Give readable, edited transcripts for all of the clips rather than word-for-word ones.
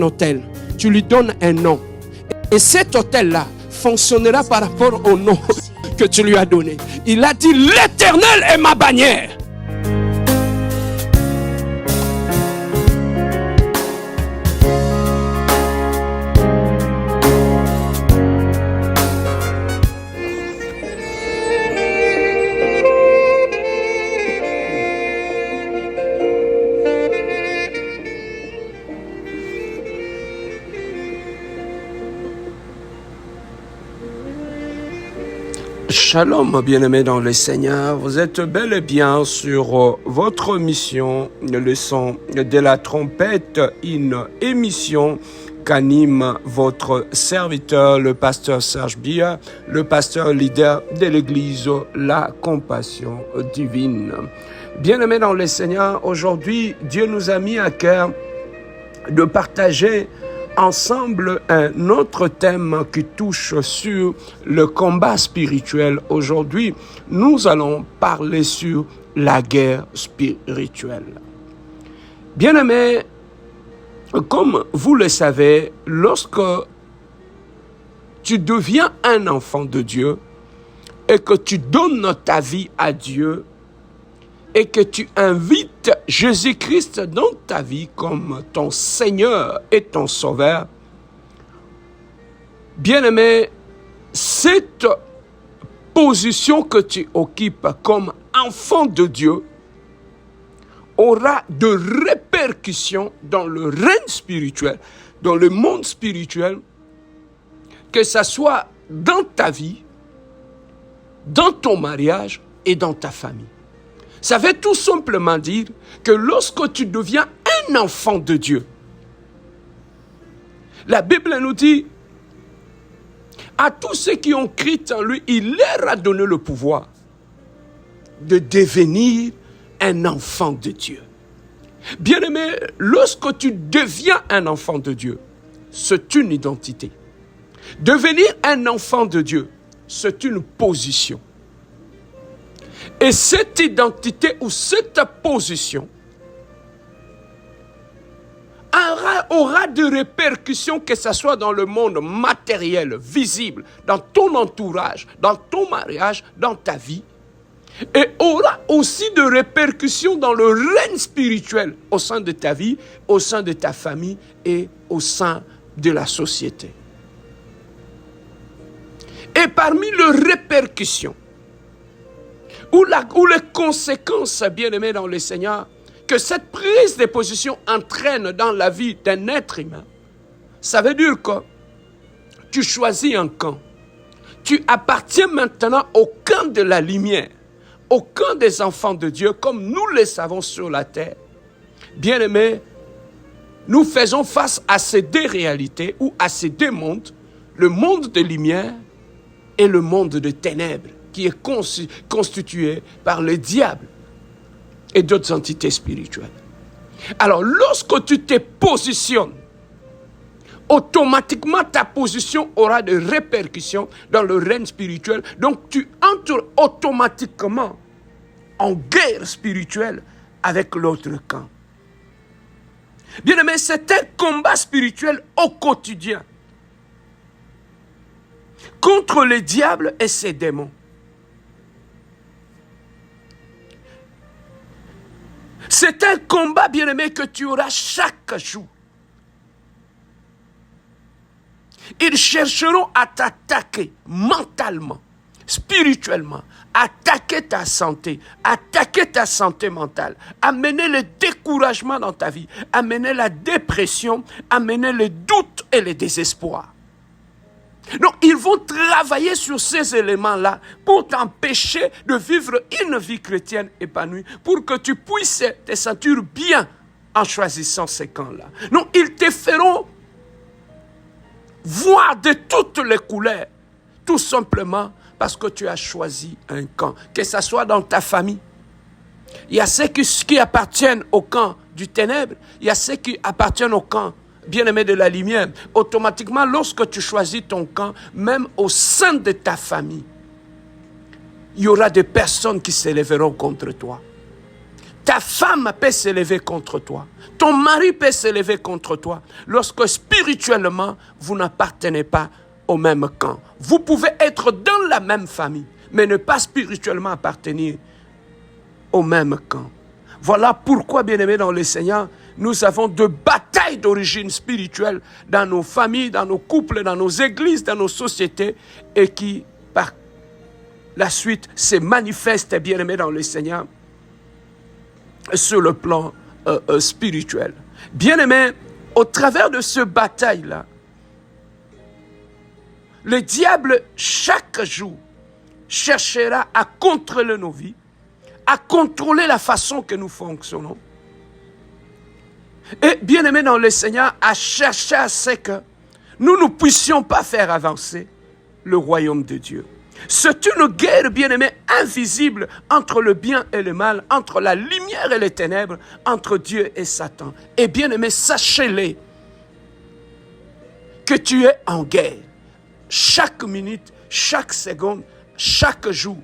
hôtel, tu lui donnes un nom. Et cet hôtel-là fonctionnera par rapport au nom que tu lui as donné. Il a dit, l'Éternel est ma bannière. Shalom, bien-aimés dans le Seigneur. Vous êtes bel et bien sur votre mission, le son de la trompette, une émission qu'anime votre serviteur, le pasteur Serge Bia, le pasteur leader de l'église La Compassion Divine. Bien-aimés dans le Seigneur, aujourd'hui, Dieu nous a mis à cœur de partager ensemble un autre thème qui touche sur le combat spirituel. Aujourd'hui, nous allons parler sur la guerre spirituelle. Bien-aimés, comme vous le savez, lorsque tu deviens un enfant de Dieu et que tu donnes ta vie à Dieu et que tu invites Jésus-Christ dans ta vie comme ton Seigneur et ton Sauveur, bien-aimé, cette position que tu occupes comme enfant de Dieu aura de répercussions dans le règne spirituel, dans le monde spirituel, que ce soit dans ta vie, dans ton mariage et dans ta famille. Ça veut tout simplement dire que lorsque tu deviens un enfant de Dieu, la Bible nous dit, à tous ceux qui ont cru en lui, il leur a donné le pouvoir de devenir un enfant de Dieu. Bien-aimé, lorsque tu deviens un enfant de Dieu, c'est une identité. Devenir un enfant de Dieu, c'est une position. Et cette identité ou cette position aura des répercussions, que ce soit dans le monde matériel, visible, dans ton entourage, dans ton mariage, dans ta vie, et aura aussi des répercussions dans le règne spirituel au sein de ta vie, au sein de ta famille et au sein de la société. Et parmi les répercussions, ou les conséquences, bien-aimés dans le Seigneur, que cette prise de position entraîne dans la vie d'un être humain, ça veut dire que tu choisis un camp. Tu appartiens maintenant au camp de la lumière, au camp des enfants de Dieu, comme nous le savons sur la terre. Bien-aimés, nous faisons face à ces deux réalités ou à ces deux mondes, le monde de lumière et le monde de ténèbres, qui est constitué par le diable et d'autres entités spirituelles. Alors, lorsque tu te positionnes, automatiquement ta position aura des répercussions dans le règne spirituel. Donc, tu entres automatiquement en guerre spirituelle avec l'autre camp. Bien aimé, c'est un combat spirituel au quotidien contre le diable et ses démons. C'est un combat, bien-aimé, que tu auras chaque jour. Ils chercheront à t'attaquer mentalement, spirituellement, attaquer ta santé mentale, amener le découragement dans ta vie, amener la dépression, amener le doute et le désespoir. Donc, ils vont travailler sur ces éléments-là pour t'empêcher de vivre une vie chrétienne épanouie, pour que tu puisses te sentir bien en choisissant ces camps-là. Donc, ils te feront voir de toutes les couleurs, tout simplement parce que tu as choisi un camp, que ce soit dans ta famille. Il y a ceux qui appartiennent au camp du ténèbre, il y a ceux qui appartiennent au camp bien-aimé de la lumière. Automatiquement, lorsque tu choisis ton camp, même au sein de ta famille, il y aura des personnes qui s'élèveront contre toi. Ta femme peut s'élever contre toi. Ton mari peut s'élever contre toi. Lorsque spirituellement, vous n'appartenez pas au même camp. Vous pouvez être dans la même famille, mais ne pas spirituellement appartenir au même camp. Voilà pourquoi, bien-aimés dans le Seigneur, nous avons de batailles d'origine spirituelle dans nos familles, dans nos couples, dans nos églises, dans nos sociétés, et qui, par la suite, se manifestent, bien-aimés dans le Seigneur, sur le plan spirituel. Bien-aimés, au travers de ce bataille-là, le diable, chaque jour, cherchera à contrôler nos vies, à contrôler la façon que nous fonctionnons. Et bien-aimés dans le Seigneur, à chercher à ce que nous ne puissions pas faire avancer le royaume de Dieu. C'est une guerre, bien-aimés, invisible entre le bien et le mal, entre la lumière et les ténèbres, entre Dieu et Satan. Et bien-aimés, sachez-les que tu es en guerre. Chaque minute, chaque seconde, chaque jour,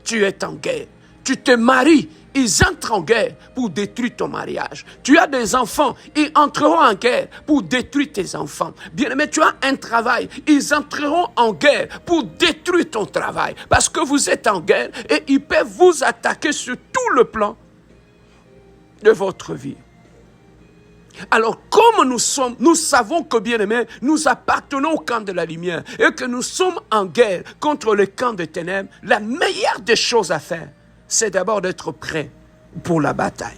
tu es en guerre. Tu te maries, ils entrent en guerre pour détruire ton mariage. Tu as des enfants, ils entreront en guerre pour détruire tes enfants. Bien-aimé, tu as un travail, ils entreront en guerre pour détruire ton travail. Parce que vous êtes en guerre et ils peuvent vous attaquer sur tout le plan de votre vie. Alors, comme nous savons que, bien-aimés, nous appartenons au camp de la lumière et que nous sommes en guerre contre le camp des ténèbres, la meilleure des choses à faire, c'est d'abord d'être prêt pour la bataille.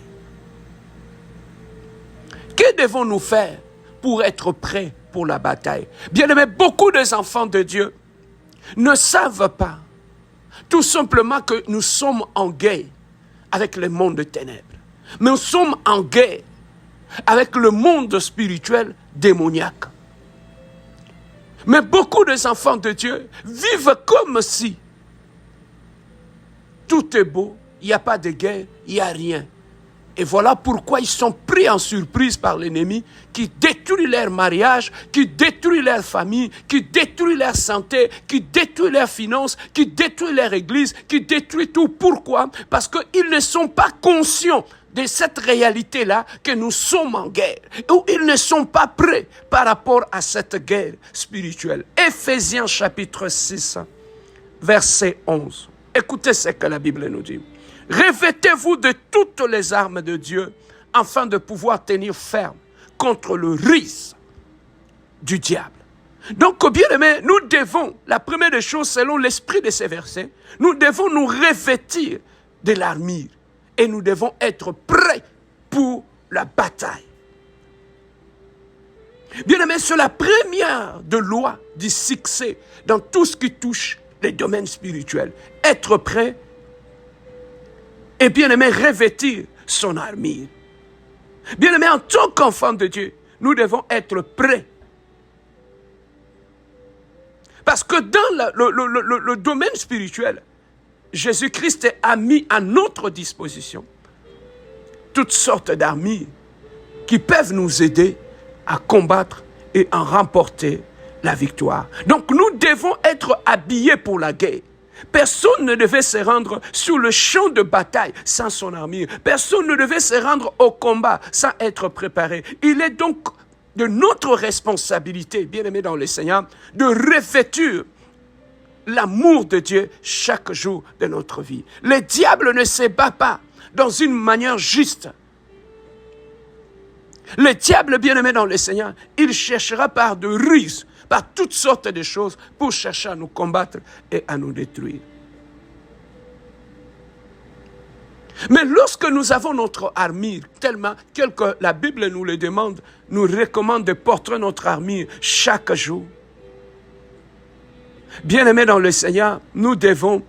Que devons-nous faire pour être prêts pour la bataille? Bien-aimés, beaucoup des enfants de Dieu ne savent pas tout simplement que nous sommes en guerre avec le monde des ténèbres. Mais nous sommes en guerre avec le monde spirituel démoniaque. Mais beaucoup des enfants de Dieu vivent comme si tout est beau, il n'y a pas de guerre, il n'y a rien. Et voilà pourquoi ils sont pris en surprise par l'ennemi qui détruit leur mariage, qui détruit leur famille, qui détruit leur santé, qui détruit leurs finances, qui détruit leur église, qui détruit tout. Pourquoi? Parce qu'ils ne sont pas conscients de cette réalité-là que nous sommes en guerre, ou ils ne sont pas prêts par rapport à cette guerre spirituelle. Éphésiens chapitre 6, verset 11. Écoutez ce que la Bible nous dit. Revêtez-vous de toutes les armes de Dieu afin de pouvoir tenir ferme contre le risque du diable. Donc, bien aimé, nous devons, la première des choses, selon l'esprit de ces versets, nous devons nous revêtir de l'armure et nous devons être prêts pour la bataille. Bien aimé, c'est la première de loi du succès dans tout ce qui touche les domaines spirituels. Être prêt et bien aimé, revêtir son armure. Bien aimé, en tant qu'enfant de Dieu, nous devons être prêts. Parce que dans le domaine spirituel, Jésus-Christ a mis à notre disposition toutes sortes d'armures qui peuvent nous aider à combattre et à remporter la victoire. Donc nous devons être habillés pour la guerre. Personne ne devait se rendre sur le champ de bataille sans son armure. Personne ne devait se rendre au combat sans être préparé. Il est donc de notre responsabilité, bien-aimés dans le Seigneur, de revêtir l'amour de Dieu chaque jour de notre vie. Le diable ne se bat pas dans une manière juste. Le diable, bien-aimé dans le Seigneur, il cherchera par de ruses, par toutes sortes de choses pour chercher à nous combattre et à nous détruire. Mais lorsque nous avons notre armure, tellement que la Bible nous le demande, nous recommande de porter notre armure chaque jour. Bien-aimés dans le Seigneur, nous devons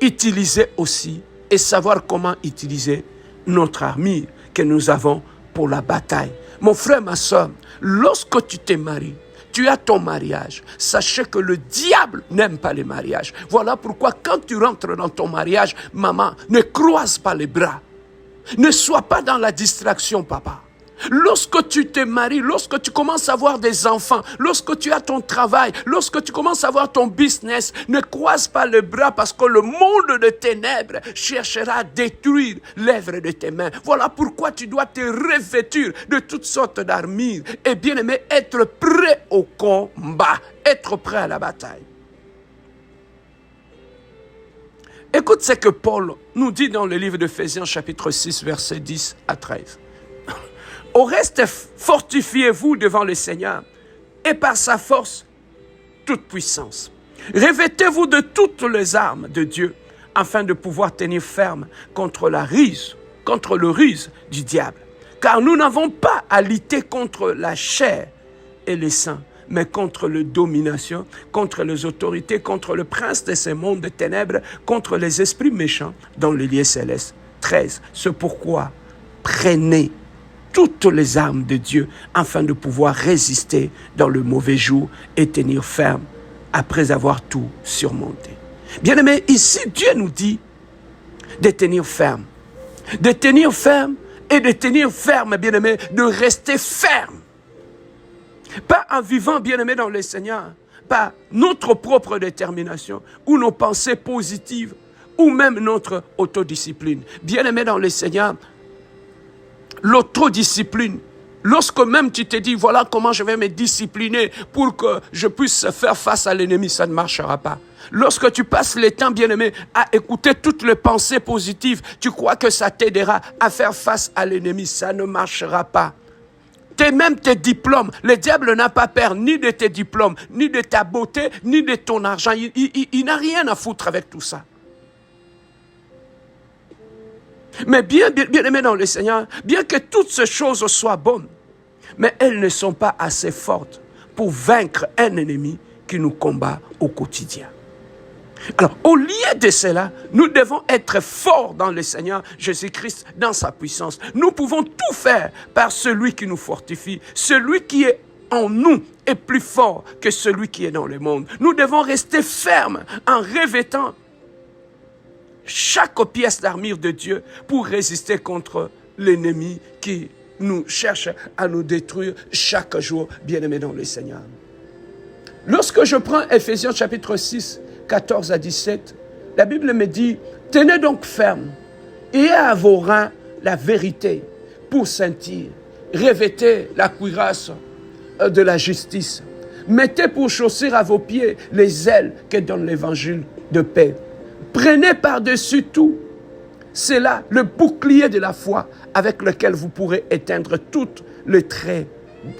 utiliser aussi et savoir comment utiliser notre armure que nous avons pour la bataille. Mon frère, ma soeur, lorsque tu te maries, tu as ton mariage. Sachez que le diable n'aime pas les mariages. Voilà pourquoi quand tu rentres dans ton mariage, maman, ne croise pas les bras. Ne sois pas dans la distraction, papa. Lorsque tu te maries, lorsque tu commences à avoir des enfants, lorsque tu as ton travail, lorsque tu commences à avoir ton business, ne croise pas les bras parce que le monde de ténèbres cherchera à détruire l'œuvre de tes mains. Voilà pourquoi tu dois te revêtir de toutes sortes d'armures et bien aimé, être prêt au combat, être prêt à la bataille. Écoute ce que Paul nous dit dans le livre d'Éphésiens chapitre 6, versets 10 à 13. Au reste, fortifiez-vous devant le Seigneur et par sa force, toute puissance. Revêtez-vous de toutes les armes de Dieu afin de pouvoir tenir ferme contre le ruse du diable. Car nous n'avons pas à lutter contre la chair et les sang, mais contre les dominations, contre les autorités, contre le prince de ce monde de ténèbres, contre les esprits méchants dans les lieux célestes. 13. C'est pourquoi prenez toutes les armes de Dieu afin de pouvoir résister dans le mauvais jour et tenir ferme après avoir tout surmonté. Bien-aimés, ici Dieu nous dit de tenir ferme. De tenir ferme et de tenir ferme, bien-aimés, de rester ferme. Pas en vivant, bien-aimés, dans le Seigneur, par notre propre détermination ou nos pensées positives ou même notre autodiscipline. Bien-aimés dans le Seigneur, l'autodiscipline, lorsque même tu te dis, voilà comment je vais me discipliner pour que je puisse faire face à l'ennemi, ça ne marchera pas. Lorsque tu passes le temps, bien-aimé, à écouter toutes les pensées positives, tu crois que ça t'aidera à faire face à l'ennemi, ça ne marchera pas. Même tes diplômes, le diable n'a pas peur ni de tes diplômes, ni de ta beauté, ni de ton argent. Il n'a rien à foutre avec tout ça. Mais bien aimé dans le Seigneur, bien que toutes ces choses soient bonnes, mais elles ne sont pas assez fortes pour vaincre un ennemi qui nous combat au quotidien. Alors, au lieu de cela, nous devons être forts dans le Seigneur Jésus-Christ, dans sa puissance. Nous pouvons tout faire par celui qui nous fortifie. Celui qui est en nous est plus fort que celui qui est dans le monde. Nous devons rester fermes en revêtant chaque pièce d'armure de Dieu pour résister contre l'ennemi qui nous cherche à nous détruire chaque jour, bien-aimés dans le Seigneur. Lorsque je prends Éphésiens chapitre 6, 14 à 17, la Bible me dit, tenez donc ferme, ayez à vos reins la vérité pour sentir, revêtez la cuirasse de la justice, mettez pour chaussure à vos pieds les ailes que donne l'évangile de paix. Prenez par-dessus tout cela le bouclier de la foi avec lequel vous pourrez éteindre toutes les traits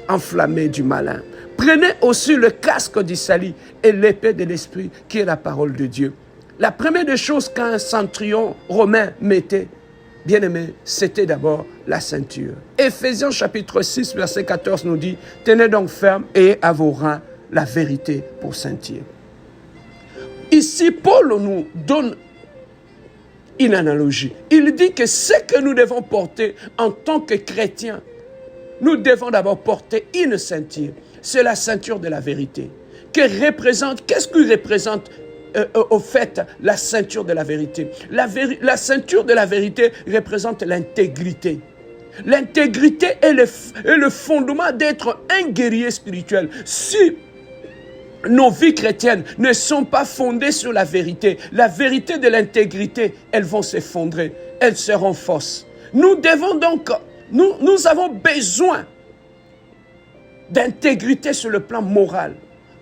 enflammés du malin. Prenez aussi le casque du salut et l'épée de l'esprit qui est la parole de Dieu. La première des choses qu'un centurion romain mettait, bien aimé, c'était d'abord la ceinture. Éphésiens chapitre 6 verset 14 nous dit, tenez donc ferme et à vos reins la vérité pour sentir. Ici, Paul nous donne une analogie. Il dit que ce que nous devons porter en tant que chrétiens, nous devons d'abord porter une ceinture. C'est la ceinture de la vérité. Qu'est-ce que représente au fait la ceinture de la vérité? La ceinture de la vérité représente l'intégrité. L'intégrité est le fondement d'être un guerrier spirituel. Si nos vies chrétiennes ne sont pas fondées sur la vérité de l'intégrité, elles vont s'effondrer, elles seront fausses. Nous devons donc, nous avons besoin d'intégrité sur le plan moral,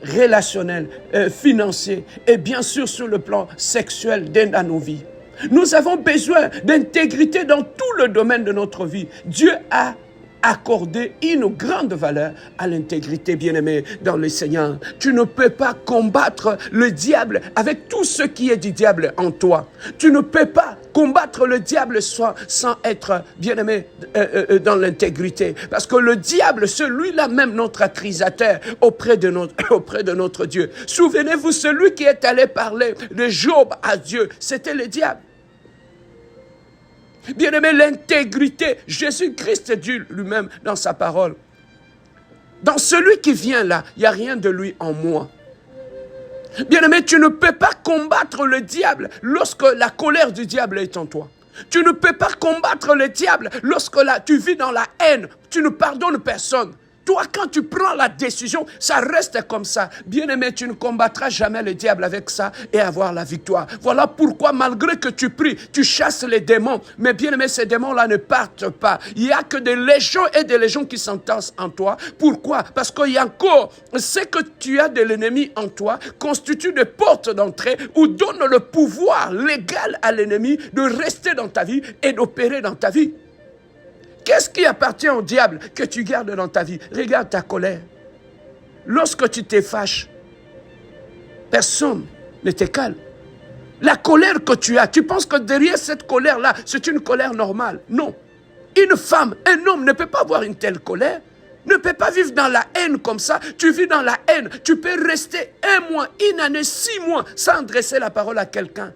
relationnel, financier et bien sûr sur le plan sexuel dans nos vies. Nous avons besoin d'intégrité dans tout le domaine de notre vie. Dieu a accordé une grande valeur à l'intégrité, bien-aimé, dans le Seigneur. Tu ne peux pas combattre le diable avec tout ce qui est du diable en toi. Tu ne peux pas combattre le diable sans être, bien-aimé, dans l'intégrité. Parce que le diable, celui-là même, notre accusateur auprès de notre Dieu. Souvenez-vous, celui qui est allé parler de Job à Dieu, c'était le diable. Bien-aimé, l'intégrité, Jésus-Christ dit lui-même dans sa parole. Dans celui qui vient là, il n'y a rien de lui en moi. Bien-aimé, tu ne peux pas combattre le diable lorsque la colère du diable est en toi. Tu ne peux pas combattre le diable lorsque là, tu vis dans la haine. Tu ne pardonnes personne. Toi, quand tu prends la décision, ça reste comme ça. Bien-aimé, tu ne combattras jamais le diable avec ça et avoir la victoire. Voilà pourquoi, malgré que tu pries, tu chasses les démons. Mais bien-aimé, ces démons-là ne partent pas. Il n'y a que des légions et des légions qui s'entassent en toi. Pourquoi? Parce qu'il y a encore ce que tu as de l'ennemi en toi constitue des portes d'entrée ou donne le pouvoir légal à l'ennemi de rester dans ta vie et d'opérer dans ta vie. Qu'est-ce qui appartient au diable que tu gardes dans ta vie? Regarde ta colère. Lorsque tu te fâches, personne ne te calme. La colère que tu as, tu penses que derrière cette colère-là, c'est une colère normale. Non. Une femme, un homme ne peut pas avoir une telle colère. Ne peut pas vivre dans la haine comme ça. Tu vis dans la haine. Tu peux rester 1 mois, 1 année, 6 mois sans adresser la parole à quelqu'un.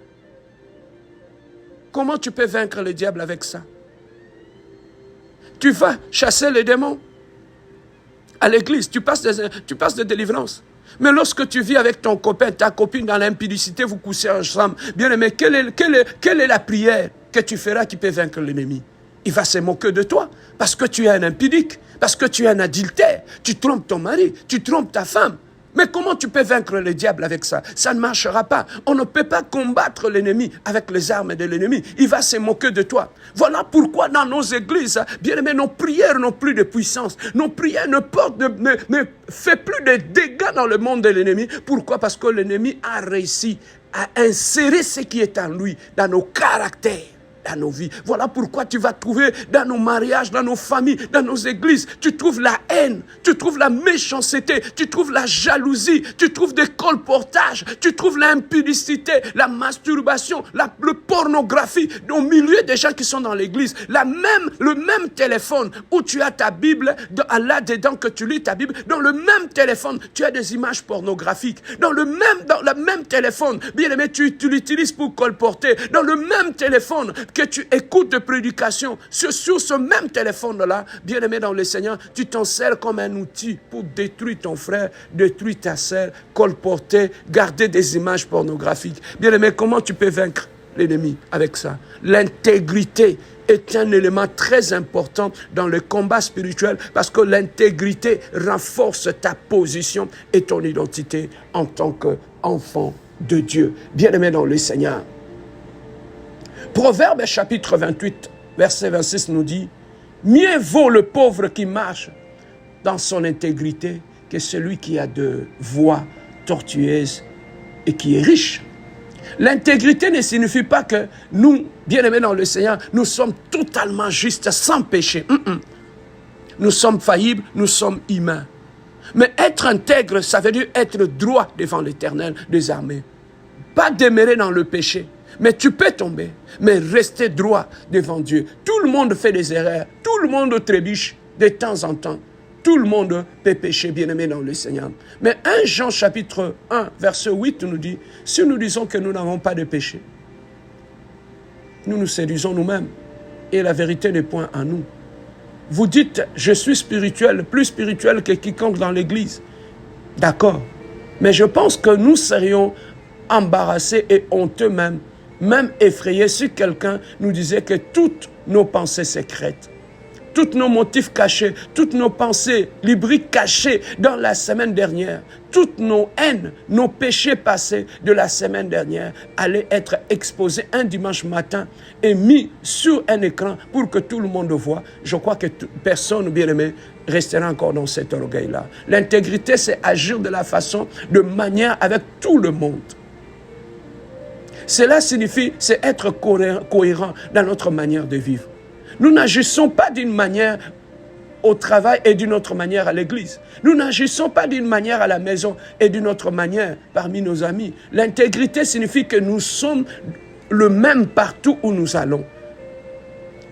Comment tu peux vaincre le diable avec ça? Tu vas chasser les démons à l'église, tu passes de délivrance. Mais lorsque tu vis avec ton copain, ta copine dans l'impudicité, vous couchez ensemble, bien aimé, quelle est la prière que tu feras qui peut vaincre l'ennemi? Il va se moquer de toi parce que tu es un impudique, parce que tu es un adultère, tu trompes ton mari, tu trompes ta femme. Mais comment tu peux vaincre le diable avec ça? Ça ne marchera pas. On ne peut pas combattre l'ennemi avec les armes de l'ennemi. Il va se moquer de toi. Voilà pourquoi dans nos églises, bien aimé, nos prières n'ont plus de puissance. Nos prières ne fait plus de dégâts dans le monde de l'ennemi. Pourquoi? Parce que l'ennemi a réussi à insérer ce qui est en lui, dans nos caractères, dans nos vies. Voilà pourquoi tu vas trouver dans nos mariages, dans nos familles, dans nos églises, tu trouves la haine, tu trouves la méchanceté, tu trouves la jalousie, tu trouves des colportages, tu trouves l'impudicité, la masturbation, la pornographie au milieu des gens qui sont dans l'église. Le même téléphone où tu as ta Bible, là-dedans que tu lis ta Bible, dans le même téléphone, tu as des images pornographiques. Dans le même téléphone, bien aimé, tu l'utilises pour colporter. Dans le même téléphone que tu écoutes de prédication, sur ce même téléphone-là, bien aimé dans le Seigneur, tu t'en sers comme un outil pour détruire ton frère, détruire ta sœur, colporter, garder des images pornographiques. Bien aimé, comment tu peux vaincre l'ennemi avec ça? L'intégrité est un élément très important dans le combat spirituel parce que l'intégrité renforce ta position et ton identité en tant qu'enfant de Dieu. Bien aimé dans le Seigneur. Proverbe chapitre 28, verset 26 nous dit « Mieux vaut le pauvre qui marche dans son intégrité que celui qui a de voies tortueuses et qui est riche. » L'intégrité ne signifie pas que nous, bien-aimés dans le Seigneur, nous sommes totalement justes, sans péché. Nous sommes faillibles, nous sommes humains. Mais être intègre, ça veut dire être droit devant l'Éternel des armées. Pas demeurer dans le péché. Mais tu peux tomber, mais rester droit devant Dieu. Tout le monde fait des erreurs, tout le monde trébuche de temps en temps. Tout le monde peut pécher, bien-aimé dans le Seigneur. Mais 1 Jean chapitre 1, verset 8 nous dit, si nous disons que nous n'avons pas de péché, nous nous séduisons nous-mêmes et la vérité n'est point en nous. Vous dites, je suis spirituel, plus spirituel que quiconque dans l'église. D'accord, mais je pense que nous serions embarrassés et honteux même effrayés si quelqu'un nous disait que toutes nos pensées secrètes, tous nos motifs cachés, toutes nos pensées libriques cachées dans la semaine dernière, toutes nos haines, nos péchés passés de la semaine dernière allaient être exposés un dimanche matin et mis sur un écran pour que tout le monde voit. Je crois que personne, bien-aimé, restera encore dans cet orgueil-là. L'intégrité, c'est agir de la façon, de manière avec tout le monde. Cela signifie, c'est être cohérent dans notre manière de vivre. Nous n'agissons pas d'une manière au travail et d'une autre manière à l'église. Nous n'agissons pas d'une manière à la maison et d'une autre manière parmi nos amis. L'intégrité signifie que nous sommes le même partout où nous allons.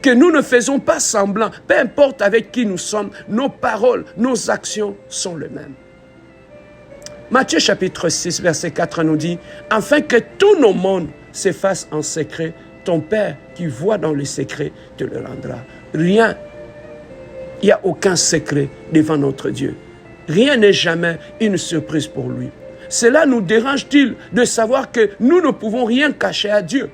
Que nous ne faisons pas semblant, peu importe avec qui nous sommes, nos paroles, nos actions sont les mêmes. Matthieu chapitre 6, verset 4 nous dit « Afin que tous nos mondes s'effacent en secret, ton Père qui voit dans le secret te le rendra. » Rien, il n'y a aucun secret devant notre Dieu. Rien n'est jamais une surprise pour lui. Cela nous dérange-t-il de savoir que nous ne pouvons rien cacher à Dieu?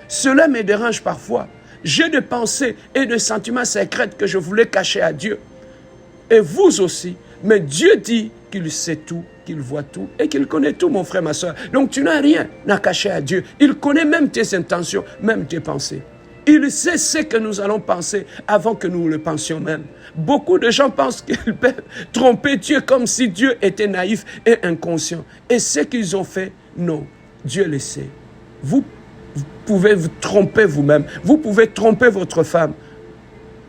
Cela me dérange parfois. J'ai des pensées et des sentiments secrets que je voulais cacher à Dieu. Et vous aussi. Mais Dieu dit qu'il sait tout, qu'il voit tout et qu'il connaît tout, mon frère, ma soeur. Donc tu n'as rien à cacher à Dieu. Il connaît même tes intentions, même tes pensées. Il sait ce que nous allons penser avant que nous le pensions même. Beaucoup de gens pensent qu'ils peuvent tromper Dieu comme si Dieu était naïf et inconscient. Et ce qu'ils ont fait, non, Dieu le sait. Vous pouvez vous tromper vous-même. Vous pouvez tromper votre femme,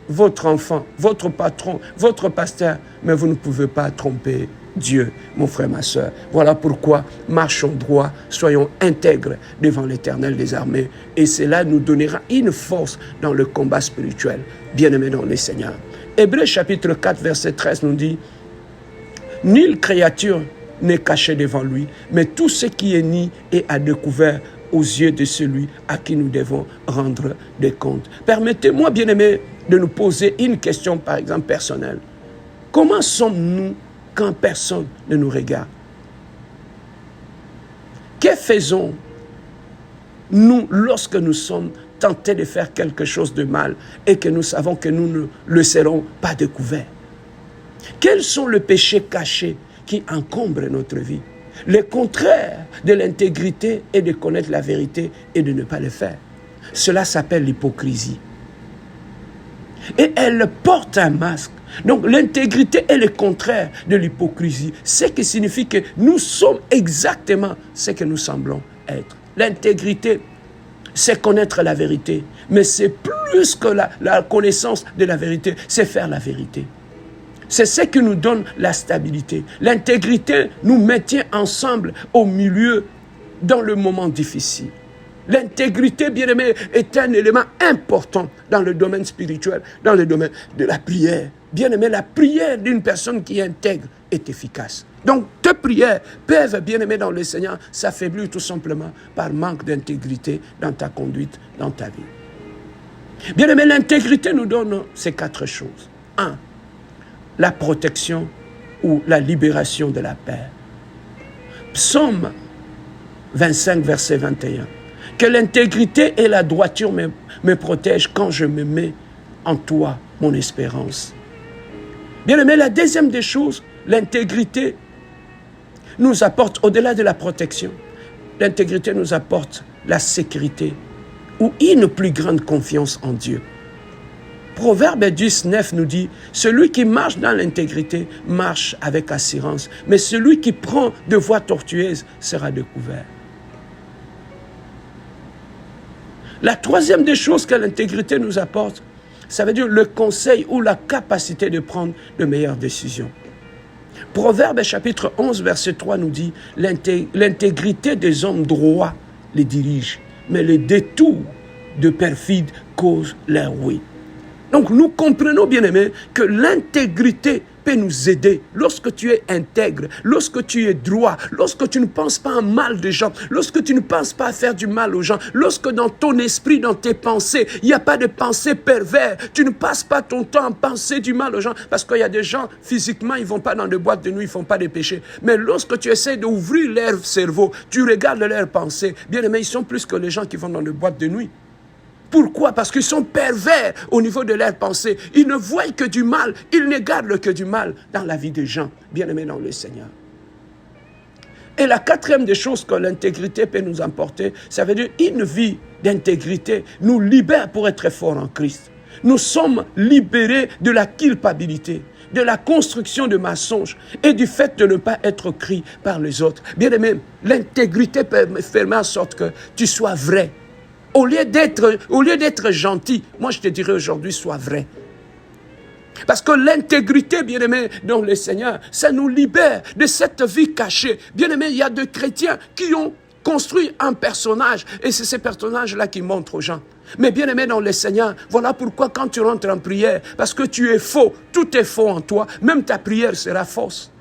votre enfant, votre patron, votre pasteur, mais vous ne pouvez pas tromper Dieu, mon frère, ma soeur. Voilà pourquoi marchons droit, soyons intègres devant l'Éternel des armées, et cela nous donnera une force dans le combat spirituel. Bien-aimés dans le Seigneur. Hébreux chapitre 4, verset 13 nous dit « Nulle créature n'est cachée devant lui, mais tout ce qui est ni est à découvert aux yeux de celui à qui nous devons rendre des comptes. » Permettez-moi, bien-aimés, de nous poser une question, par exemple, personnelle. Comment sommes-nous quand personne ne nous regarde? Que faisons-nous lorsque nous sommes tentés de faire quelque chose de mal et que nous savons que nous ne le serons pas découverts? Quels sont les péchés cachés qui encombrent notre vie? Le contraire de l'intégrité est de connaître la vérité et de ne pas le faire. Cela s'appelle l'hypocrisie. Et elle porte un masque. Donc l'intégrité est le contraire de l'hypocrisie. Ce qui signifie que nous sommes exactement ce que nous semblons être. L'intégrité, c'est connaître la vérité. Mais c'est plus que la connaissance de la vérité, c'est faire la vérité. C'est ce qui nous donne la stabilité. L'intégrité nous maintient ensemble au milieu dans le moment difficile. L'intégrité, bien-aimé, est un élément important dans le domaine spirituel, dans le domaine de la prière. Bien-aimé, la prière d'une personne qui est intègre est efficace. Donc, tes prières peuvent, bien-aimé dans le Seigneur, s'affaiblir tout simplement par manque d'intégrité dans ta conduite, dans ta vie. Bien-aimé, l'intégrité nous donne ces 4 choses. 1. La protection ou la libération de la paix. Psaume 25, verset 21. Que l'intégrité et la droiture me protègent quand je me mets en toi, mon espérance. Bien-aimé, la deuxième des choses, l'intégrité nous apporte, au-delà de la protection, l'intégrité nous apporte la sécurité ou une plus grande confiance en Dieu. Proverbe 19 nous dit, celui qui marche dans l'intégrité marche avec assurance, mais celui qui prend de voies tortueuses sera découvert. La troisième des choses que l'intégrité nous apporte, ça veut dire le conseil ou la capacité de prendre de meilleures décisions. Proverbe chapitre 11, verset 3 nous dit, l'intégrité des hommes droits les dirige, mais les détours de perfides causent leur ruine. Donc nous comprenons, bien aimés, que l'intégrité peut nous aider lorsque tu es intègre, lorsque tu es droit, lorsque tu ne penses pas en mal des gens, lorsque tu ne penses pas à faire du mal aux gens, lorsque dans ton esprit, dans tes pensées, il n'y a pas de pensée pervers, tu ne passes pas ton temps à penser du mal aux gens, parce qu'il y a des gens, physiquement, ils ne vont pas dans des boîtes de nuit, ils ne font pas de péchés. Mais lorsque tu essaies d'ouvrir leur cerveau, tu regardes leurs pensées, bien aimés, ils sont plus que les gens qui vont dans des boîtes de nuit. Pourquoi? Parce qu'ils sont pervers au niveau de leurs pensées. Ils ne voient que du mal. Ils ne gardent que du mal dans la vie des gens, bien-aimés dans le Seigneur. Et la quatrième des choses que l'intégrité peut nous apporter, ça veut dire une vie d'intégrité nous libère pour être forts en Christ. Nous sommes libérés de la culpabilité, de la construction de mensonges et du fait de ne pas être cru par les autres. Bien-aimés, l'intégrité peut faire en sorte que tu sois vrai. Au lieu d'être gentil, moi je te dirais aujourd'hui, sois vrai. Parce que l'intégrité, bien-aimé, dans le Seigneur, ça nous libère de cette vie cachée. Bien-aimé, il y a des chrétiens qui ont construit un personnage et c'est ce personnage-là qui montre aux gens. Mais bien-aimé dans le Seigneur, voilà pourquoi quand tu rentres en prière, parce que tu es faux, tout est faux en toi, même ta prière sera fausse.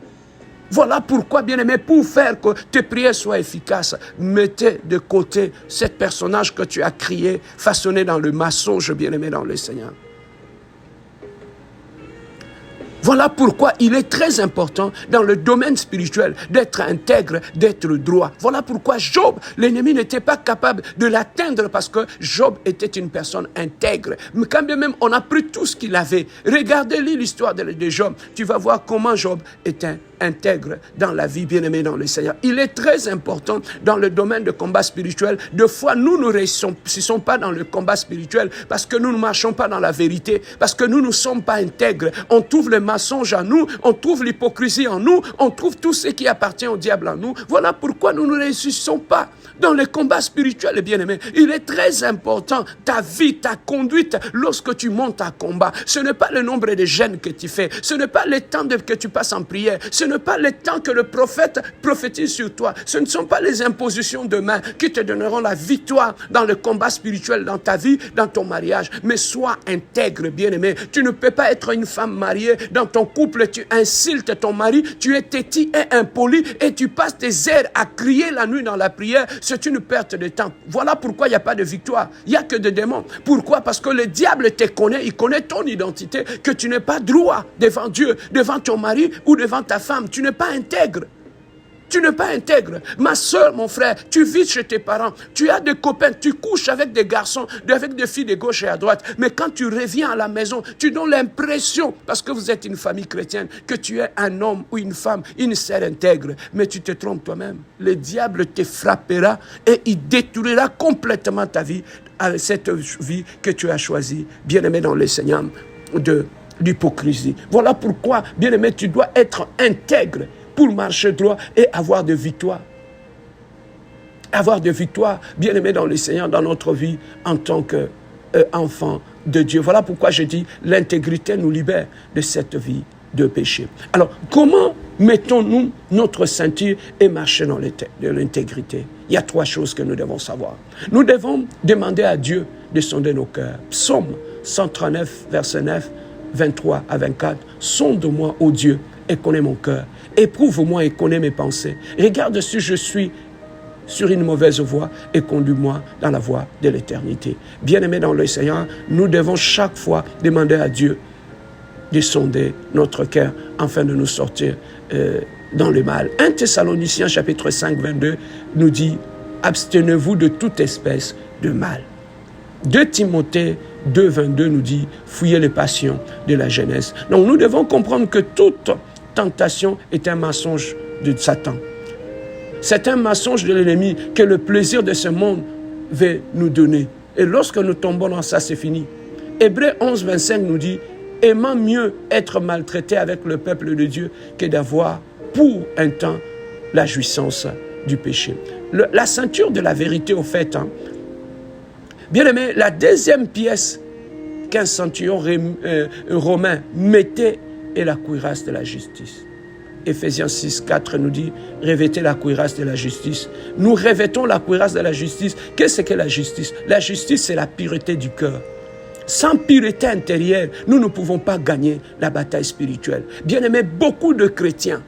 Voilà pourquoi, bien-aimé, pour faire que tes prières soient efficaces, mettez de côté ce personnage que tu as créé, façonné dans le mensonge, bien-aimé dans le Seigneur. Voilà pourquoi il est très important dans le domaine spirituel d'être intègre, d'être droit. Voilà pourquoi Job, l'ennemi n'était pas capable de l'atteindre parce que Job était une personne intègre. Mais quand bien même on a pris tout ce qu'il avait, regardez l'histoire de Job, tu vas voir comment Job était intègre dans la vie, bien-aimé dans le Seigneur. Il est très important dans le domaine de combat spirituel. Deux fois, nous ne réussissons pas dans le combat spirituel parce que nous ne marchons pas dans la vérité, parce que nous ne sommes pas intègres. On trouve le mensonge en nous, on trouve l'hypocrisie en nous, on trouve tout ce qui appartient au diable en nous. Voilà pourquoi nous ne réussissons pas dans le combat spirituel, bien-aimé. Il est très important, ta vie, ta conduite, lorsque tu montes à combat. Ce n'est pas le nombre de jeûnes que tu fais, ce n'est pas le temps que tu passes en prière, ce n'est pas le temps que le prophète prophétise sur toi. Ce ne sont pas les impositions de main qui te donneront la victoire dans le combat spirituel, dans ta vie, dans ton mariage. Mais sois intègre, bien-aimé. Tu ne peux pas être une femme mariée. Dans ton couple, tu insultes ton mari, tu es têtu et impoli et tu passes tes heures à crier la nuit dans la prière. C'est une perte de temps. Voilà pourquoi il n'y a pas de victoire. Il n'y a que des démons. Pourquoi? Parce que le diable te connaît, il connaît ton identité, que tu n'es pas droit devant Dieu, devant ton mari ou devant ta femme. Tu n'es pas intègre. Tu n'es pas intègre. Ma soeur, mon frère, tu vis chez tes parents, tu as des copains, tu couches avec des garçons, avec des filles de gauche et à droite. Mais quand tu reviens à la maison, tu donnes l'impression, parce que vous êtes une famille chrétienne, que tu es un homme ou une femme, une sœur intègre. Mais tu te trompes toi-même. Le diable te frappera et il détruira complètement ta vie, avec cette vie que tu as choisie, bien-aimé dans le Seigneur, de l'hypocrisie. Voilà pourquoi, bien-aimé, tu dois être intègre pour marcher droit et avoir de victoire. Avoir de victoire, bien-aimé dans le Seigneur, dans notre vie en tant qu'enfant de Dieu. Voilà pourquoi je dis, l'intégrité nous libère de cette vie de péché. Alors, comment mettons-nous notre ceinture et marcher dans l'intégrité? Il y a 3 choses que nous devons savoir. Nous devons demander à Dieu de sonder nos cœurs. Psaume 139, verset 9, 23 à 24. Sonde-moi, ô Dieu, et connais mon cœur. Éprouve-moi et connais mes pensées. Regarde si je suis sur une mauvaise voie et conduis-moi dans la voie de l'éternité. Bien-aimés dans le Seigneur, nous devons chaque fois demander à Dieu de sonder notre cœur afin de nous sortir dans le mal. 1 Thessaloniciens chapitre 5, 22 nous dit « Abstenez-vous de toute espèce de mal ». 2 Timothée 2, 22 nous dit « Fuyez les passions de la jeunesse ». Donc nous devons comprendre que toute tentation est un mensonge de Satan. C'est un mensonge de l'ennemi que le plaisir de ce monde veut nous donner. Et lorsque nous tombons dans ça, c'est fini. Hébreux 11, 25 nous dit « Aimant mieux être maltraité avec le peuple de Dieu que d'avoir pour un temps la jouissance du péché. » La ceinture de la vérité, au fait, bien aimé, la deuxième pièce qu'un centurion romain mettait est la cuirasse de la justice. Éphésiens 6, 4 nous dit « Revêtez la cuirasse de la justice ». Nous revêtons la cuirasse de la justice. Qu'est-ce que la justice? La justice, c'est la pureté du cœur. Sans pureté intérieure, nous ne pouvons pas gagner la bataille spirituelle. Bien aimé, beaucoup de chrétiens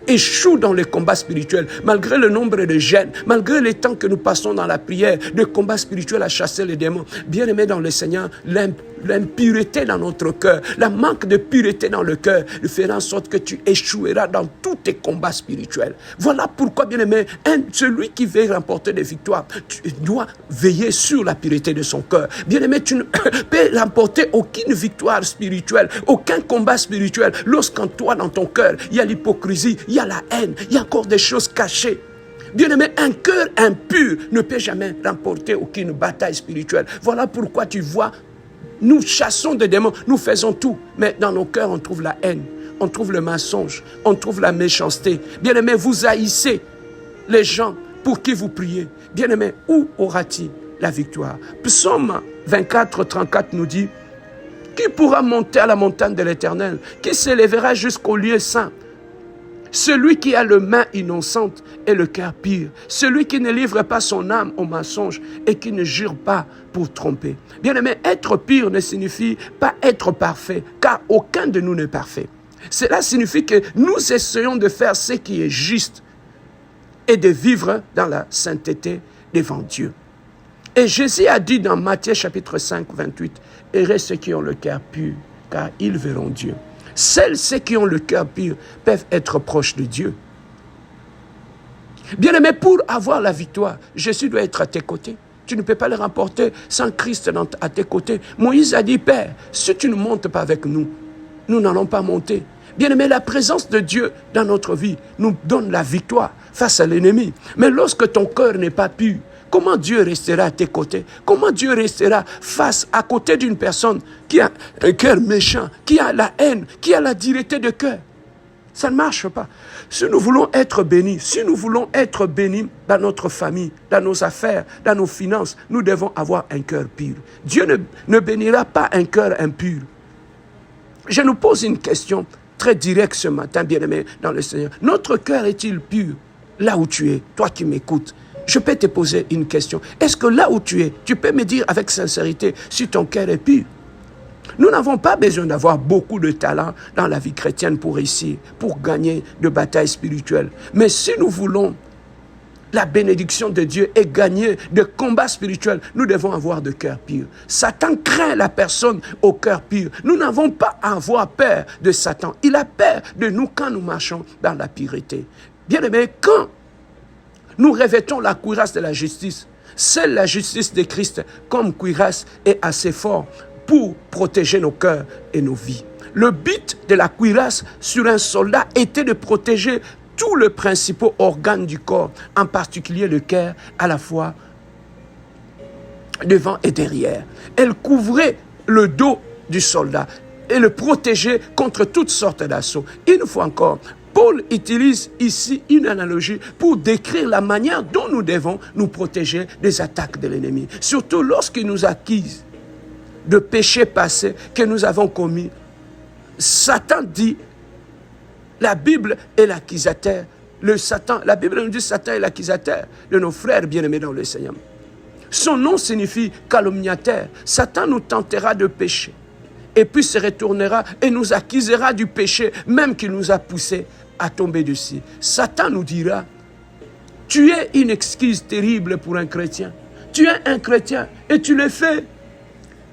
échouent dans les combats spirituels, malgré le nombre de jeûnes, malgré les temps que nous passons dans la prière, de combat spirituel à chasser les démons. Bien aimé dans le Seigneur, l'impureté dans notre cœur, la manque de pureté dans le cœur, fera en sorte que tu échoueras dans tous tes combats spirituels. Voilà pourquoi, bien aimé, celui qui veut remporter des victoires, tu dois veiller sur la pureté de son cœur. Bien aimé, tu ne peux remporter aucune victoire spirituelle, aucun combat spirituel, lorsqu'en toi, dans ton cœur, il y a l'hypocrisie, il y a la haine, il y a encore des choses cachées. Bien-aimé, un cœur impur ne peut jamais remporter aucune bataille spirituelle. Voilà pourquoi tu vois, nous chassons des démons, nous faisons tout. Mais dans nos cœurs, on trouve la haine, on trouve le mensonge, on trouve la méchanceté. Bien-aimé, vous haïssez les gens pour qui vous priez. Bien-aimé, où aura-t-il la victoire? Psaume 24, 34 nous dit « Qui pourra monter à la montagne de l'Éternel? Qui s'élèvera jusqu'au lieu saint? Celui qui a les mains innocentes et le cœur pur. Celui qui ne livre pas son âme au mensonge et qui ne jure pas pour tromper. » Bien-aimé, être pur ne signifie pas être parfait, car aucun de nous n'est parfait. Cela signifie que nous essayons de faire ce qui est juste et de vivre dans la sainteté devant Dieu. Et Jésus a dit dans Matthieu chapitre 5, 28, « Heureux ceux qui ont le cœur pur, car ils verront Dieu. » Seuls ceux qui ont le cœur pur peuvent être proches de Dieu. Bien-aimé, pour avoir la victoire, Jésus doit être à tes côtés. Tu ne peux pas le remporter sans Christ à tes côtés. Moïse a dit, Père, si tu ne montes pas avec nous, nous n'allons pas monter. Bien-aimé, la présence de Dieu dans notre vie nous donne la victoire face à l'ennemi. Mais lorsque ton cœur n'est pas pur, comment Dieu restera à tes côtés? Comment Dieu restera à côté d'une personne qui a un cœur méchant, qui a la haine, qui a la dureté de cœur? Ça ne marche pas. Si nous voulons être bénis, dans notre famille, dans nos affaires, dans nos finances, nous devons avoir un cœur pur. Dieu ne bénira pas un cœur impur. Je nous pose une question très directe ce matin, bien-aimé dans le Seigneur. Notre cœur est-il pur là où tu es, toi qui m'écoutes? Je peux te poser une question. Est-ce que là où tu es, tu peux me dire avec sincérité si ton cœur est pur? Nous n'avons pas besoin d'avoir beaucoup de talent dans la vie chrétienne pour réussir, pour gagner de batailles spirituelles. Mais si nous voulons la bénédiction de Dieu et gagner de combats spirituels, nous devons avoir de cœur pur. Satan craint la personne au cœur pur. Nous n'avons pas à avoir peur de Satan. Il a peur de nous quand nous marchons dans la pureté. Bien-aimé, quand nous revêtons la cuirasse de la justice, seule la justice de Christ comme cuirasse est assez fort pour protéger nos cœurs et nos vies. Le but de la cuirasse sur un soldat était de protéger tous les principaux organes du corps, en particulier le cœur, à la fois devant et derrière. Elle couvrait le dos du soldat et le protégeait contre toutes sortes d'assauts. Une fois encore, Paul utilise ici une analogie pour décrire la manière dont nous devons nous protéger des attaques de l'ennemi. Surtout lorsqu'il nous accuse de péchés passés que nous avons commis. Satan dit, la Bible est l'accusateur. La Bible nous dit Satan est l'accusateur de nos frères bien-aimés dans le Seigneur. Son nom signifie calomniateur. Satan nous tentera de pécher et puis se retournera et nous accusera du péché, même qu'il nous a poussés à tomber dessus. Satan nous dira, tu es une excuse terrible pour un chrétien. Tu es un chrétien et tu le fais.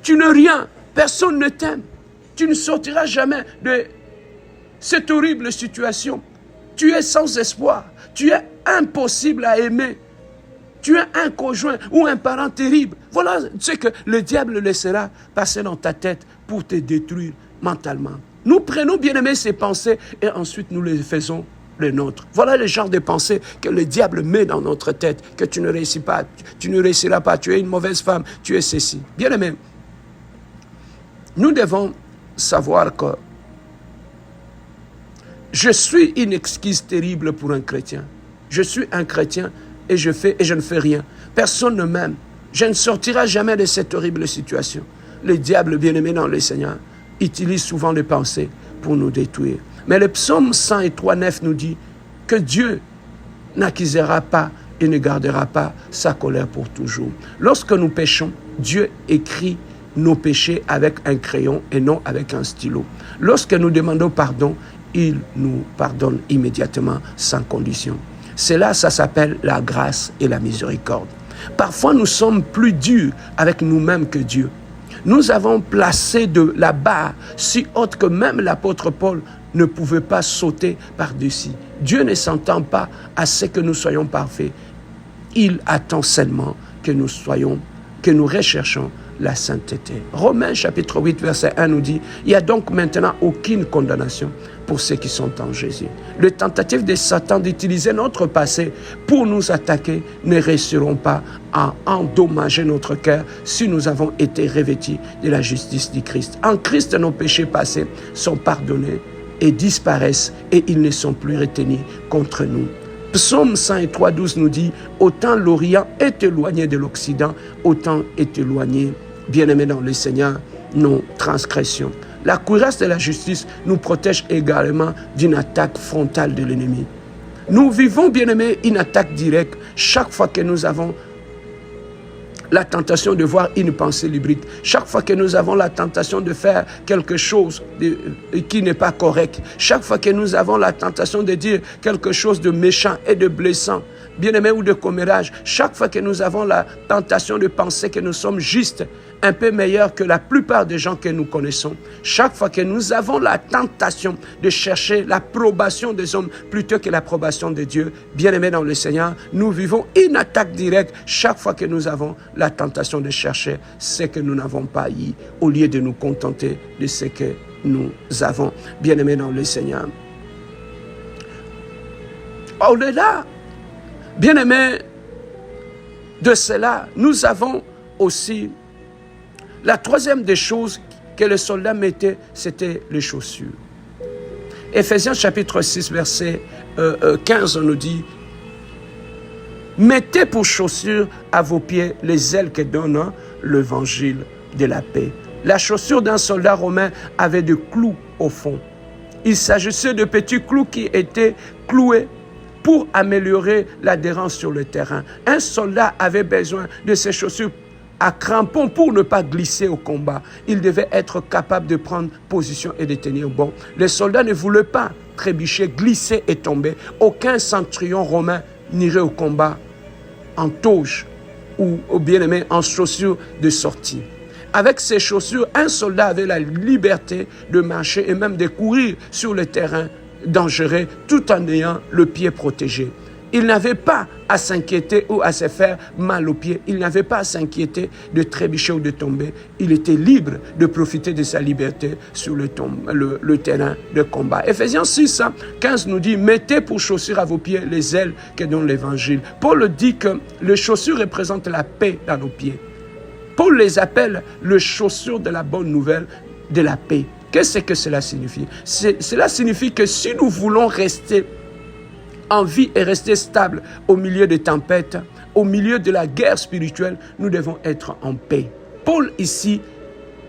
Tu n'es rien, personne ne t'aime. Tu ne sortiras jamais de cette horrible situation. Tu es sans espoir. Tu es impossible à aimer. Tu es un conjoint ou un parent terrible. Voilà ce que le diable laissera passer dans ta tête pour te détruire mentalement. Nous prenons, bien-aimés, ces pensées et ensuite nous les faisons les nôtres. Voilà le genre de pensées que le diable met dans notre tête, que tu ne réussis pas, tu ne réussiras pas, tu es une mauvaise femme, tu es ceci. Bien-aimés, nous devons savoir que je suis une excuse terrible pour un chrétien. Je suis un chrétien et je fais et je ne fais rien. Personne ne m'aime. Je ne sortirai jamais de cette horrible situation. Le diable, bien-aimé dans le Seigneur, utilise souvent les pensées pour nous détruire. Mais le psaume 103, 9 nous dit que Dieu n'accusera pas et ne gardera pas sa colère pour toujours. Lorsque nous péchons, Dieu écrit nos péchés avec un crayon et non avec un stylo. Lorsque nous demandons pardon, il nous pardonne immédiatement sans condition. Ça s'appelle la grâce et la miséricorde. Parfois, nous sommes plus durs avec nous-mêmes que Dieu. Nous avons placé de la barre si haute que même l'apôtre Paul ne pouvait pas sauter par-dessus. Dieu ne s'entend pas à ce que nous soyons parfaits. Il attend seulement que nous recherchons la sainteté. Romains chapitre 8 verset 1 nous dit, il n'y a donc maintenant aucune condamnation pour ceux qui sont en Jésus. Les tentatives de Satan d'utiliser notre passé pour nous attaquer ne réussiront pas à endommager notre cœur si nous avons été revêtus de la justice du Christ. En Christ, nos péchés passés sont pardonnés et disparaissent et ils ne sont plus retenus contre nous. Psaume 103, 12 nous dit, autant l'Orient est éloigné de l'Occident, autant est éloigné, bien-aimé dans le Seigneur, nos transgressions. La cuirasse de la justice nous protège également d'une attaque frontale de l'ennemi. Nous vivons, bien-aimés, une attaque directe chaque fois que nous avons la tentation de voir une pensée lubrique. Chaque fois que nous avons la tentation de faire quelque chose qui n'est pas correct. Chaque fois que nous avons la tentation de dire quelque chose de méchant et de blessant, bien-aimé, ou de commérage. Chaque fois que nous avons la tentation de penser que nous sommes justes un peu meilleur que la plupart des gens que nous connaissons. Chaque fois que nous avons la tentation de chercher l'approbation des hommes plutôt que l'approbation de Dieu, bien-aimés dans le Seigneur, nous vivons une attaque directe chaque fois que nous avons la tentation de chercher ce que nous n'avons pas eu, au lieu de nous contenter de ce que nous avons. Bien-aimés dans le Seigneur. Au-delà, bien-aimés, de cela, nous avons aussi la troisième des choses que les soldats mettaient, c'était les chaussures. Éphésiens chapitre 6, verset 15, on nous dit « Mettez pour chaussures à vos pieds les ailes que donne l'évangile de la paix. » La chaussure d'un soldat romain avait des clous au fond. Il s'agissait de petits clous qui étaient cloués pour améliorer l'adhérence sur le terrain. Un soldat avait besoin de ces chaussures à crampons pour ne pas glisser au combat. Il devait être capable de prendre position et de tenir bon. Les soldats ne voulaient pas trébucher, glisser et tomber. Aucun centurion romain n'irait au combat en toge ou, bien aimé, en chaussures de sortie. Avec ces chaussures, un soldat avait la liberté de marcher et même de courir sur le terrain dangereux tout en ayant le pied protégé. Il n'avait pas à s'inquiéter ou à se faire mal aux pieds. Il n'avait pas à s'inquiéter de trébucher ou de tomber. Il était libre de profiter de sa liberté sur le terrain de combat. Éphésiens 6, 15 nous dit « Mettez pour chaussures à vos pieds les ailes que donne l'Évangile ». Paul dit que les chaussures représentent la paix dans nos pieds. Paul les appelle les chaussures de la bonne nouvelle de la paix. Qu'est-ce que cela signifie? Cela signifie que si nous voulons rester en vie et rester stable au milieu des tempêtes, au milieu de la guerre spirituelle, nous devons être en paix. Paul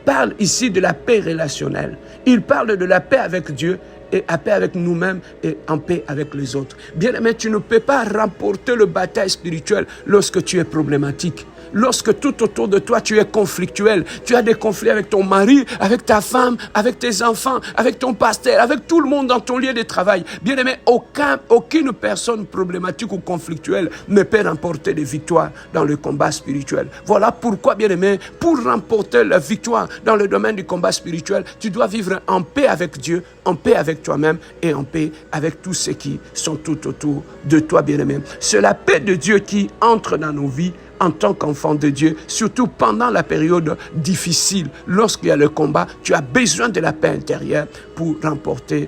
parle ici de la paix relationnelle. Il parle de la paix avec Dieu et la paix avec nous-mêmes et en paix avec les autres. Bien aimé, tu ne peux pas remporter le bataille spirituel lorsque tu es problématique. Lorsque tout autour de toi, tu es conflictuel, tu as des conflits avec ton mari, avec ta femme, avec tes enfants, avec ton pasteur, avec tout le monde dans ton lieu de travail. Bien aimé, aucune personne problématique ou conflictuelle ne peut remporter des victoires dans le combat spirituel. Voilà pourquoi, bien aimé, pour remporter la victoire dans le domaine du combat spirituel, tu dois vivre en paix avec Dieu, en paix avec toi-même et en paix avec tous ceux qui sont tout autour de toi, bien aimé. C'est la paix de Dieu qui entre dans nos vies en tant qu'enfant de Dieu, surtout pendant la période difficile. Lorsqu'il y a le combat, tu as besoin de la paix intérieure pour remporter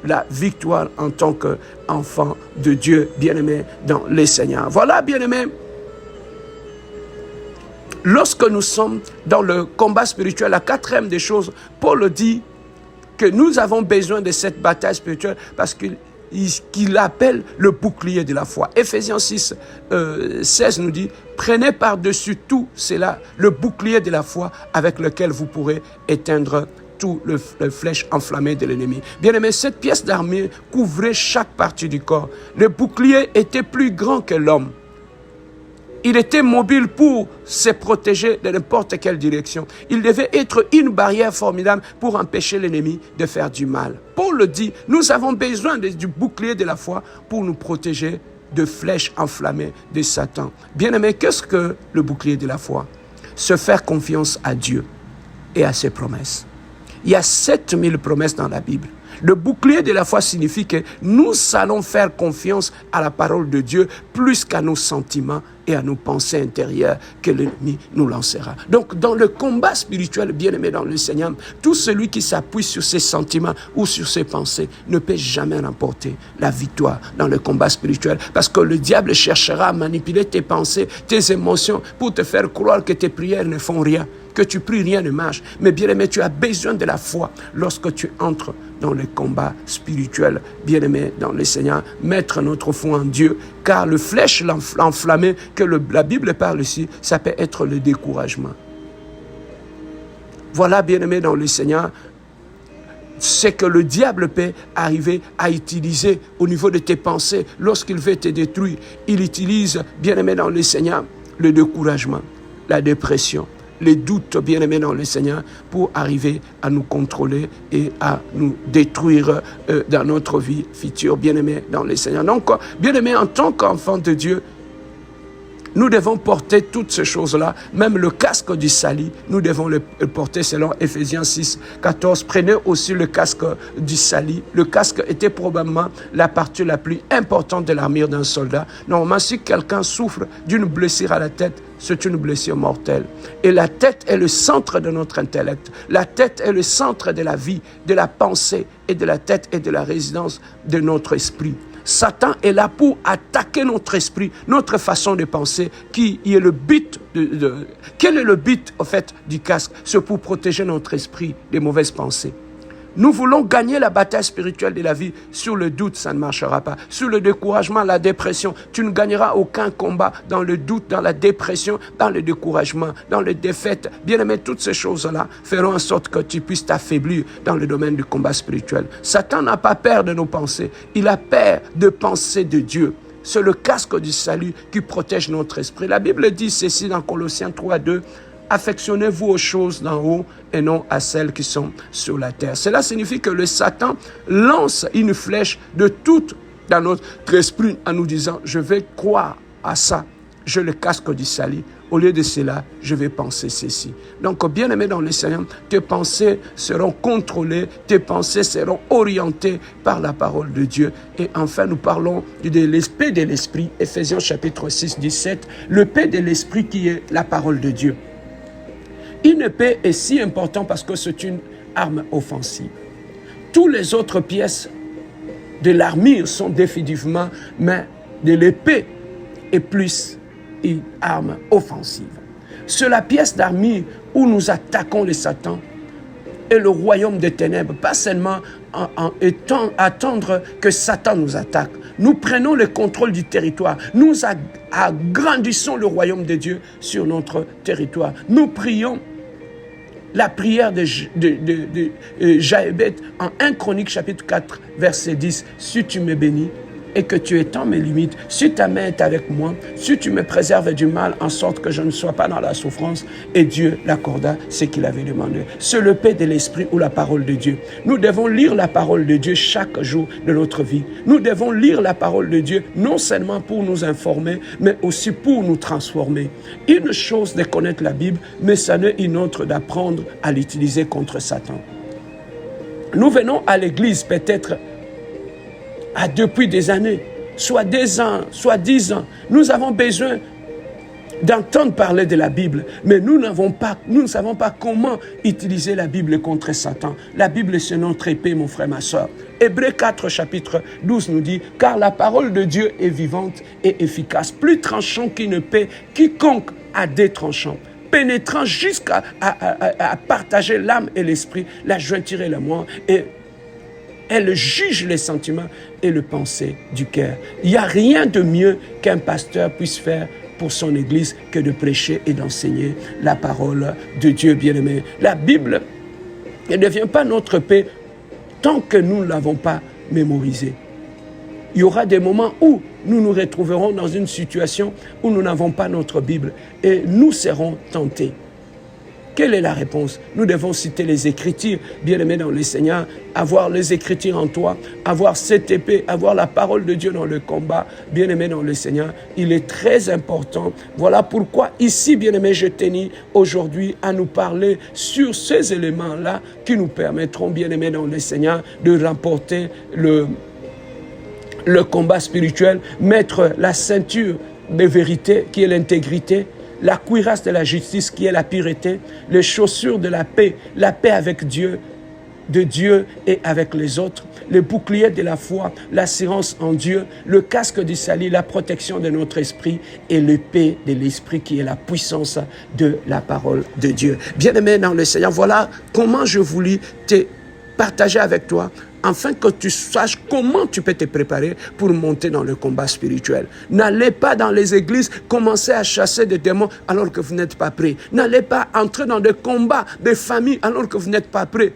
la victoire en tant qu'enfant de Dieu, bien-aimé dans les Seigneurs. Voilà, bien-aimé. Lorsque nous sommes dans le combat spirituel, la quatrième des choses, Paul dit que nous avons besoin de cette bataille spirituelle parce qu'il appelle le bouclier de la foi. Éphésiens 6, 16 nous dit « Prenez par-dessus tout cela le bouclier de la foi avec lequel vous pourrez éteindre tout le flèche enflammé de l'ennemi. » Bien aimé, cette pièce d'armure couvrait chaque partie du corps. Le bouclier était plus grand que l'homme. Il était mobile pour se protéger de n'importe quelle direction. Il devait être une barrière formidable pour empêcher l'ennemi de faire du mal. Paul le dit, nous avons besoin du bouclier de la foi pour nous protéger de flèches enflammées de Satan. Bien-aimé, qu'est-ce que le bouclier de la foi? Se faire confiance à Dieu et à ses promesses. Il y a 7000 promesses dans la Bible. Le bouclier de la foi signifie que nous allons faire confiance à la parole de Dieu plus qu'à nos sentiments et à nos pensées intérieures que l'ennemi nous lancera. Donc, dans le combat spirituel, bien-aimé dans le Seigneur, tout celui qui s'appuie sur ses sentiments ou sur ses pensées ne peut jamais remporter la victoire dans le combat spirituel parce que le diable cherchera à manipuler tes pensées, tes émotions pour te faire croire que tes prières ne font rien, que tu pries, rien ne marche. Mais bien-aimé, tu as besoin de la foi lorsque tu entres dans le combat spirituel. Bien-aimé dans le Seigneur, mettre notre foi en Dieu, car le flèche enflammé que la Bible parle ici, ça peut être le découragement. Voilà, bien-aimé dans le Seigneur, c'est que le diable peut arriver à utiliser au niveau de tes pensées lorsqu'il veut te détruire. Il utilise, bien-aimé dans le Seigneur, le découragement, la dépression, les doutes, bien-aimés dans le Seigneur, pour arriver à nous contrôler et à nous détruire dans notre vie future, bien-aimés dans le Seigneur. Donc, bien-aimés, en tant qu'enfant de Dieu, Nous devons porter toutes ces choses-là, même le casque du salut, nous devons le porter selon Ephésiens 6, 14. Prenez aussi le casque du salut. Le casque était probablement la partie la plus importante de l'armure d'un soldat. Normalement, si quelqu'un souffre d'une blessure à la tête, c'est une blessure mortelle. Et la tête est le centre de notre intellect. La tête est le centre de la vie, de la pensée, et de la tête et de la résidence de notre esprit. Satan est là pour attaquer notre esprit, notre façon de penser, qui est le but quel est le but, en fait, du casque? C'est pour protéger notre esprit des mauvaises pensées. Nous voulons gagner la bataille spirituelle de la vie. Sur le doute, ça ne marchera pas. Sur le découragement, la dépression, tu ne gagneras aucun combat dans le doute, dans la dépression, dans le découragement, dans les défaites. Bien aimé, toutes ces choses-là feront en sorte que tu puisses t'affaiblir dans le domaine du combat spirituel. Satan n'a pas peur de nos pensées. Il a peur de penser de Dieu. C'est le casque du salut qui protège notre esprit. La Bible dit ceci dans Colossiens 3, 2. Affectionnez-vous aux choses d'en haut et non à celles qui sont sur la terre. Cela signifie que le Satan lance une flèche de tout dans notre esprit en nous disant « Je vais croire à ça, je le casque du salut. Au lieu de cela, je vais penser ceci. » Donc, bien aimé dans le Seigneur, tes pensées seront contrôlées, tes pensées seront orientées par la parole de Dieu. Et enfin, nous parlons de l'esprit de l'esprit, Ephésiens chapitre 6, 17, le paix de l'esprit qui est la parole de Dieu. Une paix est si importante parce que c'est une arme offensive. Toutes les autres pièces de l'armure sont définitivement, mais de l'épée est plus une arme offensive. C'est la pièce d'armure où nous attaquons le Satan et le royaume des ténèbres, pas seulement attendre que Satan nous attaque. Nous prenons le contrôle du territoire. Nous agrandissons le royaume de Dieu sur notre territoire. Nous prions la prière de Jaébet en 1 Chronique chapitre 4 verset 10. Si tu me bénis et que tu étends mes limites, si ta main est avec moi, si tu me préserves du mal en sorte que je ne sois pas dans la souffrance, et Dieu l'accorda ce qu'il avait demandé. C'est le paix de l'esprit ou la parole de Dieu. Nous devons lire la parole de Dieu chaque jour de notre vie. Nous devons lire la parole de Dieu non seulement pour nous informer, mais aussi pour nous transformer. Une chose de connaître la Bible, mais ça n'est une autre d'apprendre à l'utiliser contre Satan. Nous venons à l'église peut-être depuis des années, soit 2 ans, soit 10 ans. Nous avons besoin d'entendre parler de la Bible, mais nous ne savons pas comment utiliser la Bible contre Satan. La Bible, c'est notre épée, mon frère, ma soeur. Hébreux 4, chapitre 12 nous dit « Car la parole de Dieu est vivante et efficace, plus tranchant qu'une épée, quiconque a des tranchants. » Pénétrant jusqu'à partager l'âme et l'esprit, la jointure et la moelle, et elle juge les sentiments et les pensées du cœur. Il n'y a rien de mieux qu'un pasteur puisse faire pour son église que de prêcher et d'enseigner la parole de Dieu bien-aimé. La Bible ne devient pas notre paix tant que nous ne l'avons pas mémorisée. Il y aura des moments où nous nous retrouverons dans une situation où nous n'avons pas notre Bible et nous serons tentés. Quelle est la réponse? Nous devons citer les Écritures, bien-aimés dans le Seigneur, avoir les Écritures en toi, avoir cette épée, avoir la parole de Dieu dans le combat, bien-aimés dans le Seigneur. Il est très important. Voilà pourquoi ici, bien-aimés, je tenais aujourd'hui à nous parler sur ces éléments-là qui nous permettront, bien-aimés dans le Seigneur, de remporter le combat spirituel, mettre la ceinture de vérité qui est l'intégrité, la cuirasse de la justice qui est la pureté, les chaussures de la paix avec Dieu, de Dieu et avec les autres, le bouclier de la foi, l'assurance en Dieu, le casque du salut, la protection de notre esprit et l'épée de l'esprit qui est la puissance de la parole de Dieu. Bien-aimé dans le Seigneur, voilà comment je voulais te partager avec toi afin que tu saches comment tu peux te préparer pour monter dans le combat spirituel. N'allez pas dans les églises commencer à chasser des démons alors que vous n'êtes pas prêts. N'allez pas entrer dans des combats de famille alors que vous n'êtes pas prêts.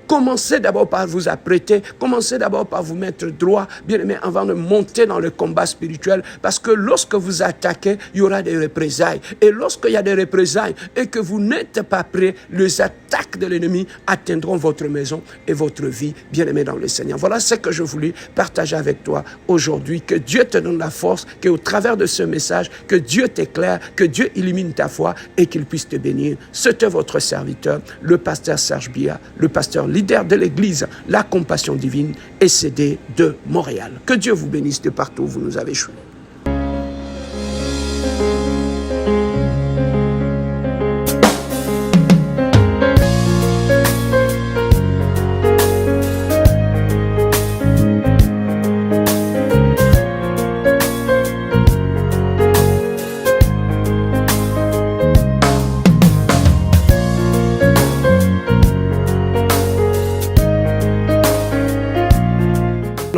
Commencez d'abord par vous apprêter, commencez d'abord par vous mettre droit, bien-aimés, avant de monter dans le combat spirituel, parce que lorsque vous attaquez, il y aura des représailles. Et lorsqu'il y a des représailles et que vous n'êtes pas prêts, les attaques de l'ennemi atteindront votre maison et votre vie, bien-aimés dans le Seigneur. Voilà ce que je voulais partager avec toi aujourd'hui. Que Dieu te donne la force, qu'au travers de ce message, que Dieu t'éclaire, que Dieu illumine ta foi et qu'il puisse te bénir. C'était votre serviteur, le pasteur Serge Biya, le pasteur leader de l'église La Compassion Divine SCD de Montréal. Que Dieu vous bénisse de partout où vous nous avez choisis.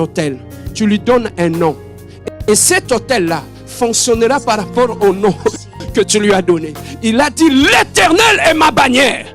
Hôtel, tu lui donnes un nom et cet hôtel-là fonctionnera par rapport au nom que tu lui as donné. Il a dit: l'Éternel est ma bannière.